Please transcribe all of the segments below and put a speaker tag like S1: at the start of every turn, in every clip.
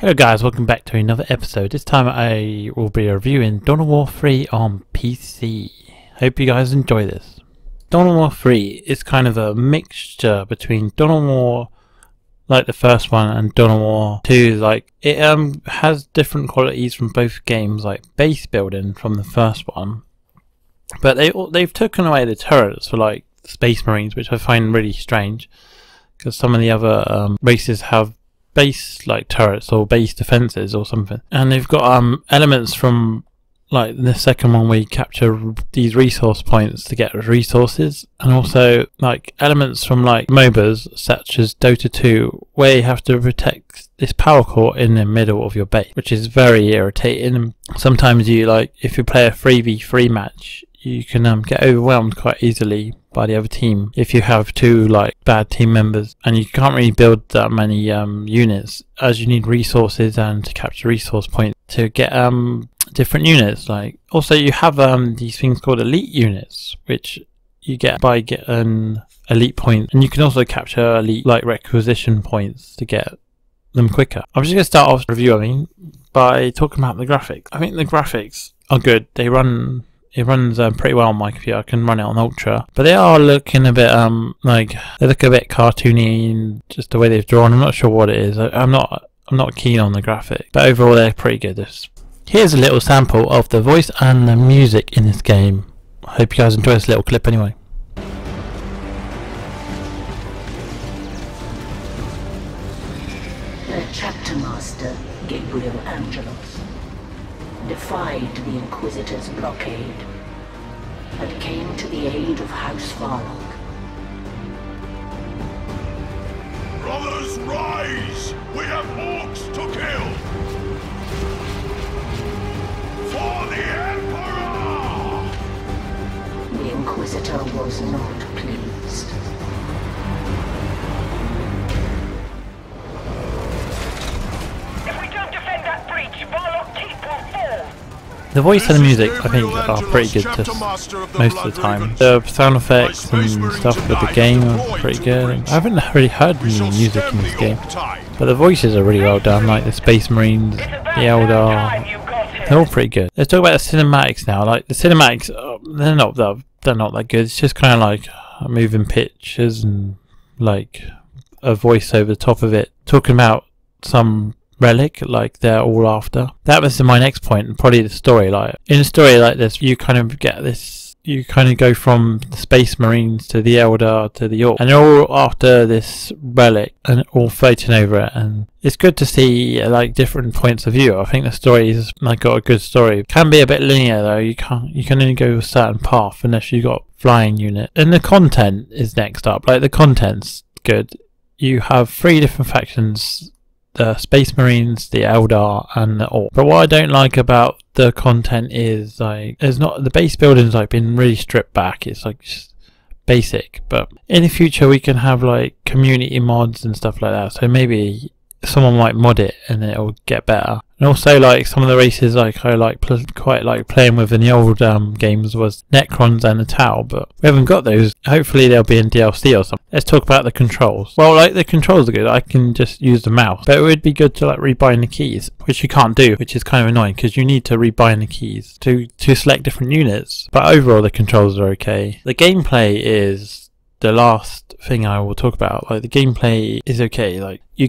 S1: Hello guys, welcome back to another episode. This time I will be reviewing Dawn of War 3 on PC. Hope you guys enjoy this. Dawn of War 3 is kind of a mixture between Dawn of War like the first one and Dawn of War 2. Like it has different qualities from both games, like base building from the first one. But they've taken away the turrets for like Space Marines, which I find really strange, because some of the other races have base like turrets or base defenses or something, and they've got elements from like the second one where you capture these resource points to get resources, and also like elements from like MOBAs such as Dota 2 where you have to protect this power core in the middle of your base, which is very irritating. Sometimes you like, if you play a 3v3 match, you can get overwhelmed quite easily by the other team if you have two like bad team members, and you can't really build that many units, as you need resources and to capture resource points to get different units. Like also you have these things called elite units, which you get by getting elite points, and you can also capture elite like requisition points to get them quicker. I'm just going to start off reviewing by talking about the graphics. I think the graphics are good. It runs pretty well on my computer. I can run it on Ultra, but they are looking a bit like they look a bit cartoony in just the way they've drawn. I'm not sure what it is. I'm not keen on the graphic, but overall they're pretty good. Here's a little sample of the voice and the music in this game. I hope you guys enjoy this little clip anyway.
S2: The chapter master, Gabriel Angelos, defied the Inquisitor's blockade and came to the aid of House Varlock.
S3: Brothers, rise! We have orcs to kill! For the Emperor!
S2: The Inquisitor was not pleased.
S4: If we don't defend that breach, Varlock Keep will fall!
S1: The voice and the music I think are pretty good most of the time. The sound effects and stuff with the game are pretty good. I haven't really heard any music in this game, but the voices are really well done, like the Space Marines, the Eldar, they're all pretty good. Let's talk about the cinematics now. Like the cinematics, they're not that good. It's just kind of like moving pictures and like a voice over the top of it talking about some relic like they're all after. That was my next point, probably the story. Like in a story like this, you kind of get this, you kind of go from the Space Marines to the Eldar to the Orc, and they're all after this relic and all fighting over it, and it's good to see like different points of view. I think the story is like got a good story. It can be a bit linear though. You can only go a certain path unless you got flying unit. And the content is next up. Like the content's good. You have 3 different factions: the Space Marines, the Eldar, and the Orc. But what I don't like about the content is like the base building's like been really stripped back. It's like just basic. But in the future we can have like community mods and stuff like that. So maybe someone might mod it and it'll get better. And also like some of the races like I like quite like playing with in the old games was Necrons and the Tau, but we haven't got those. Hopefully they'll be in DLC or something. Let's talk about the controls. Well, like the controls are good. I can just use the mouse, but it would be good to like rebind the keys, which you can't do, which is kind of annoying because you need to rebind the keys to select different units. But overall the controls are okay. The gameplay is the last thing I will talk about. Like the gameplay is okay. Like you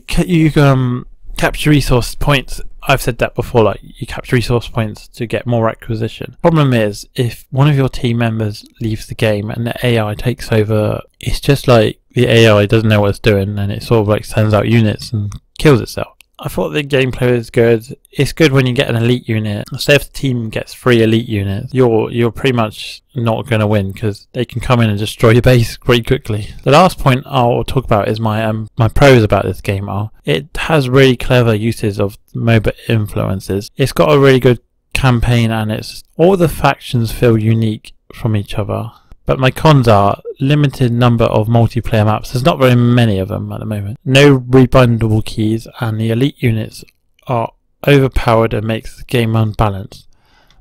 S1: capture resource points. I've said that before, like you capture resource points to get more acquisition. Problem is, if one of your team members leaves the game and the AI takes over, it's just like the AI doesn't know what it's doing, and it sort of like sends out units and kills itself. I thought the gameplay was good. It's good when you get an elite unit. Say if the team gets 3 elite units, you're pretty much not going to win because they can come in and destroy your base pretty quickly. The last point I'll talk about is my pros about this game are it has really clever uses of MOBA influences. It's got a really good campaign, and it's all the factions feel unique from each other. But my cons are limited number of multiplayer maps. There's not very many of them at the moment. No rebindable keys, and the elite units are overpowered and makes the game unbalanced.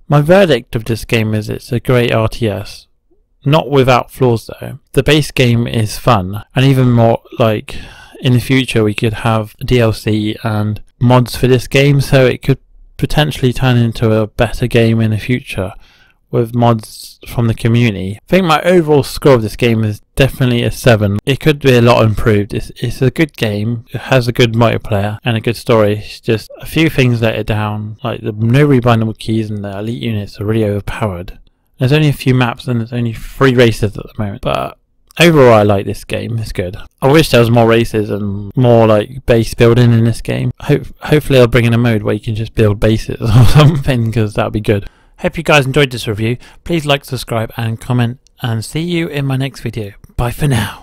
S1: My verdict of this game is it's a great RTS. Not without flaws though. The base game is fun, and even more like in the future we could have DLC and mods for this game, so it could potentially turn into a better game in the future with mods from the community. I think my overall score of this game is definitely a 7. It could be a lot improved. It's a good game. It has a good multiplayer and a good story. It's just a few things let it down, like the no rebindable keys and the elite units are really overpowered. There's only a few maps and there's only 3 races at the moment, but overall I like this game. It's good. I wish there was more races and more like base building in this game. Hopefully they'll bring in a mode where you can just build bases or something, because that would be good. Hope you guys enjoyed this review. Please like, subscribe and comment, and see you in my next video. Bye for now.